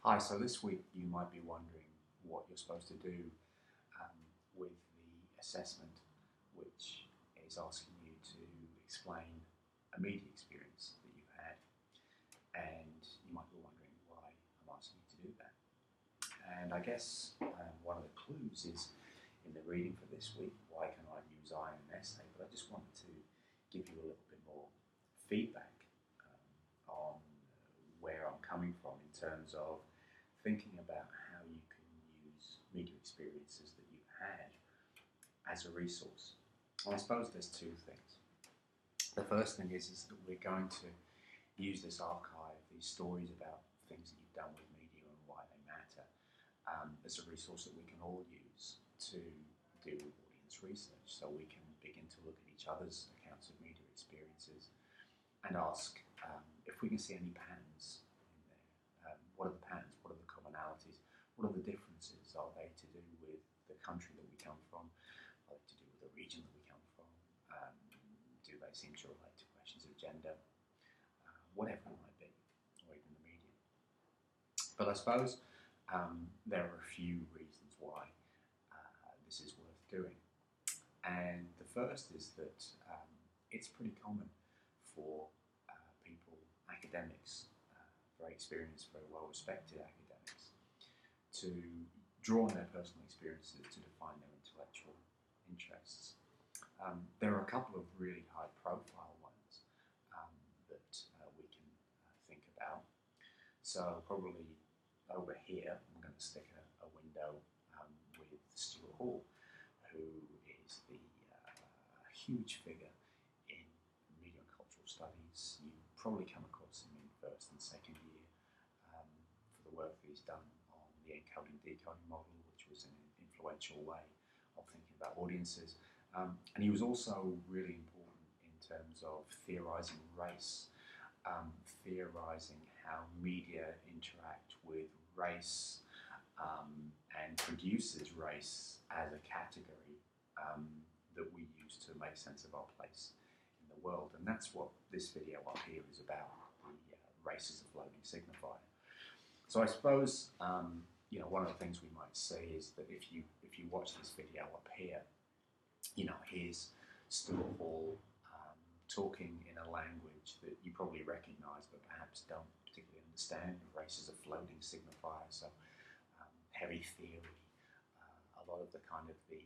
Hi, so this week you might be wondering what you're supposed to do with the assessment, which is asking you to explain a media experience that you've had. And you might be wondering why I'm asking you to do that. And I guess one of the clues is in the reading for this week. Why can I use I in an essay? But I just wanted to give you a little bit more feedback on where I'm coming from in terms of thinking about how you can use media experiences that you've had as a resource. And I suppose there's two things. The first thing is that we're going to use this archive, these stories about things that you've done with media and why they matter, as a resource that we can all use to do audience research. So we can begin to look at each other's accounts of media experiences and ask if we can see any patterns in there. What are the patterns? What are the commonalities? What are the differences? Are they to do with the country that we come from? Are they to do with the region that we come from? Do they seem to relate to questions of gender? Whatever it might be, or even the media. But I suppose there are a few reasons why this is worth doing. And the first is that it's pretty common for people, academics, very experienced, very well-respected academics, to draw on their personal experiences to define their intellectual interests. There are a couple of really high-profile ones that we can think about. So probably over here, I'm going to stick a window with Stuart Hall, who is the huge figure in media and cultural studies. You probably come across him in first and second year for the work that he's done on the encoding-decoding model, which was an influential way of thinking about audiences. And he was also really important in terms of theorising race, theorising how media interact with race and produces race as a category that we use to make sense of our place in the world. And that's what this video up here is about, the race as a floating signifier. So I suppose one of the things we might say is that if you watch this video up here, here's Stuart Hall talking in a language that you probably recognise but perhaps don't particularly understand. Race is a floating signifier, so heavy theory, a lot of the kind of the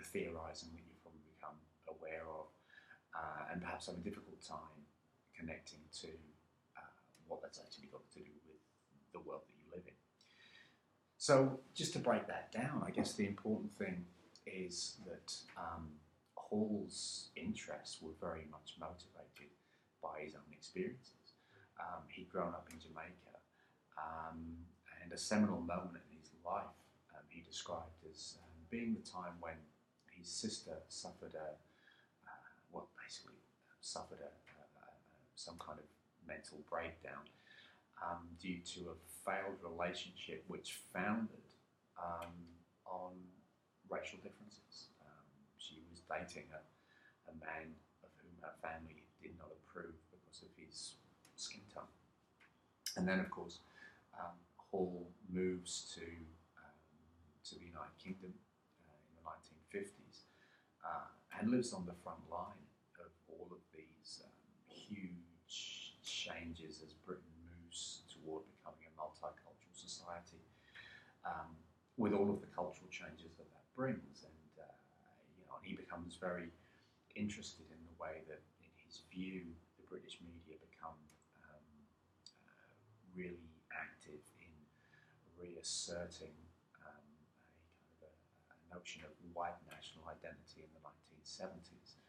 theorising that you've probably become aware of, and perhaps have a difficult time connecting to what that's actually got to do with the world that you live in. So just to break that down, I guess the important thing is that Hall's interests were very much motivated by his own experiences. He'd grown up in Jamaica, and a seminal moment in his life he described as being the time when his sister suffered some kind of mental breakdown due to a failed relationship which founded on racial differences. She was dating a man of whom her family did not approve because of his skin tone. And then, of course, Hall moves to the United Kingdom in the 1950s and lives on the front line of all of these huge changes as Britain moves toward becoming a multicultural society, with all of the cultural changes that brings. And he becomes very interested in the way that, in his view, the British media become really active in reasserting a notion of white national identity in the 1970s.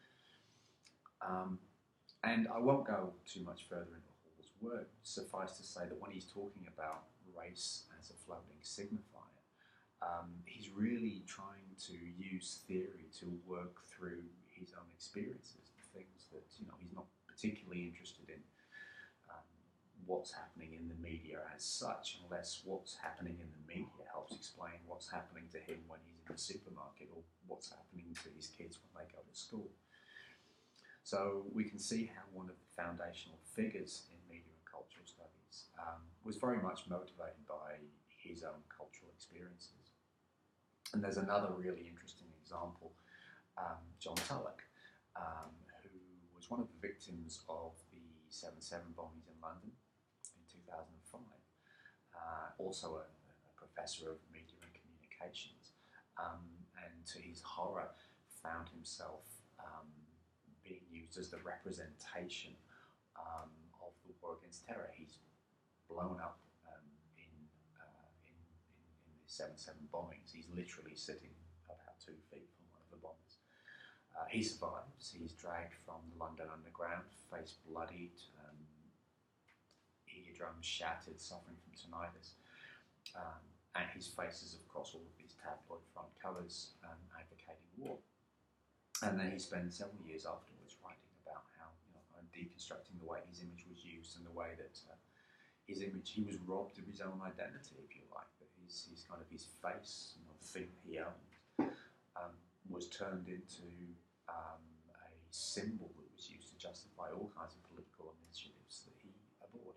And I won't go too much further into Hall's work. Suffice to say that when he's talking about race as a floating signifier, he's really trying to use theory to work through his own experiences, the things that he's not particularly interested in what's happening in the media as such, unless what's happening in the media helps explain what's happening to him when he's in the supermarket, or what's happening to his kids when they go to school. So we can see how one of the foundational figures in media and cultural studies, was very much motivated by his own cultural experiences. And there's another really interesting example, John Tulloch, who was one of the victims of the 7/7 bombings in London in 2005, also a professor of media and communications, and to his horror found himself being used as the representation of the war against terror. He's blown up in the 7/7 bombings. He's literally sitting about 2 feet from one of the bombers. He survives. He's dragged from the London Underground, face bloodied, eardrums shattered, suffering from tinnitus. And his face is, of course, all of these tabloid front covers advocating war. And then he spends several years afterwards writing about how, deconstructing the way his image was used and the way that he was robbed of his own identity, if you like, that his kind of his face, the thing he owned, was turned into a symbol that was used to justify all kinds of political initiatives that he abhorred.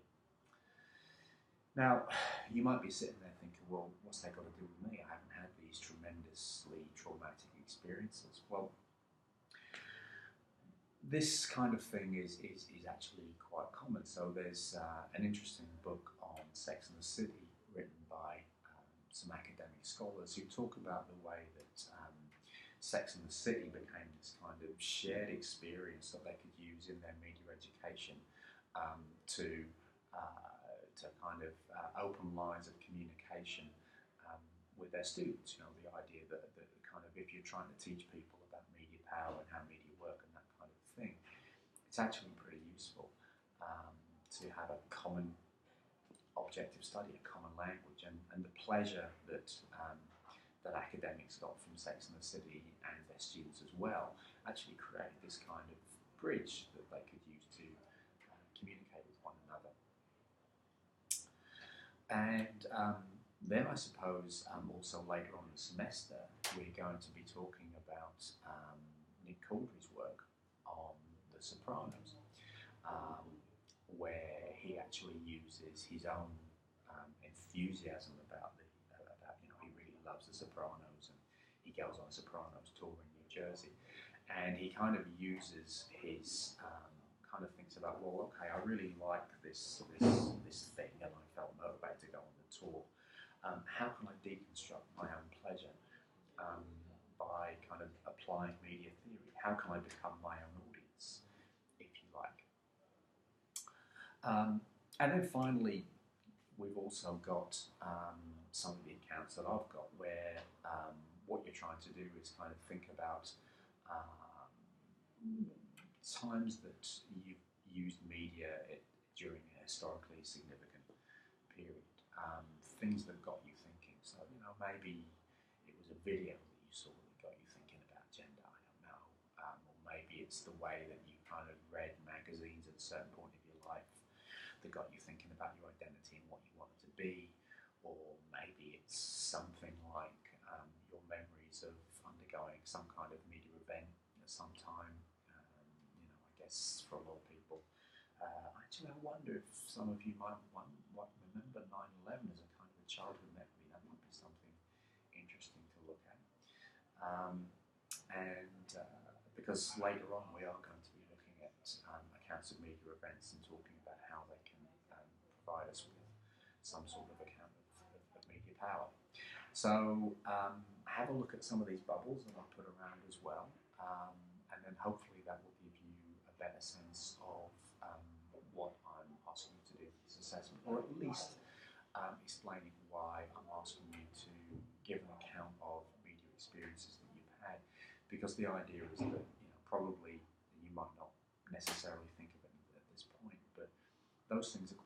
Now, you might be sitting there thinking, well, what's that got to do with me? I haven't had these tremendously traumatic experiences. Well, this kind of thing is actually quite common. So there's an interesting book on Sex and the City written by some academic scholars who talk about the way that Sex and the City became this kind of shared experience that they could use in their media education to kind of open lines of communication with their students. The idea that kind of if you're trying to teach people about media power and how media work and that kind of thing, it's actually pretty useful to have a common objective study, a common language, and the pleasure that that academics got from Sex and the City and their students as well actually created this kind of bridge that they could use to communicate with one another. And then I suppose also later on in the semester we're going to be talking about Nick Caldry's work on The Sopranos, where he actually uses his own enthusiasm about he really loves The Sopranos, and he goes on a Sopranos tour in New Jersey, and he kind of uses his kind of thinks about, well, okay, I really like this thing, and I felt motivated to go on the tour. How can I deconstruct my own pleasure by kind of applying media theory? How can I become my own audience, if you like? And then finally, we've also got some of the accounts that I've got where what you're trying to do is kind of think about times that you've used media during a historically significant period, things that got you thinking. So, maybe it was a video that you saw that got you thinking about gender, I don't know. Or maybe it's the way that you kind of read magazines at a certain point of your life that got you thinking about your identity and what you wanted to be. Or maybe it's something like your memories of undergoing some kind of media event at some time. I guess for a lot of people. Actually, I wonder if some of you might remember 9/11 as a kind of a childhood memory. That might be something interesting to look at. Because later on we are going to be looking at accounts of media events and talking about how they can provide us with some sort of account of media power. So have a look at some of these bubbles that I've put around as well, and then hopefully that will give you a better sense of what I'm asking you to do with this assessment, or at least explaining why I'm asking you to give an account of media experiences that you've had, because the idea is that probably you might not necessarily think of it at this point, but those things are